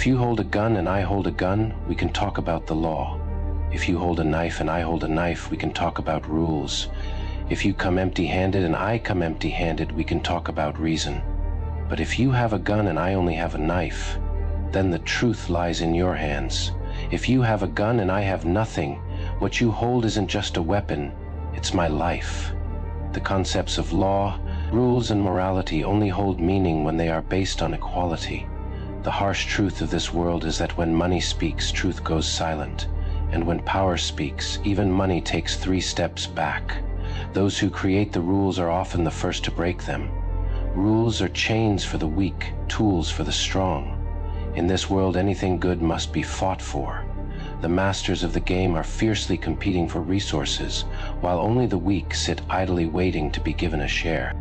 If you hold a gun and I hold a gun, we can talk about the law. If you hold a knife and I hold a knife, we can talk about rules. If you come empty-handed and I come empty-handed, we can talk about reason. But if you have a gun and I only have a knife, then the truth lies in your hands. If you have a gun and I have nothing, what you hold isn't just a weapon, it's my life. The concepts of law, rules, and morality only hold meaning when they are based on equality. The harsh truth of this world is that when money speaks, truth goes silent. And when power speaks, even money takes 3 steps back. Those who create the rules are often the first to break them. Rules are chains for the weak, tools for the strong. In this world, anything good must be fought for. The masters of the game are fiercely competing for resources, while only the weak sit idly waiting to be given a share.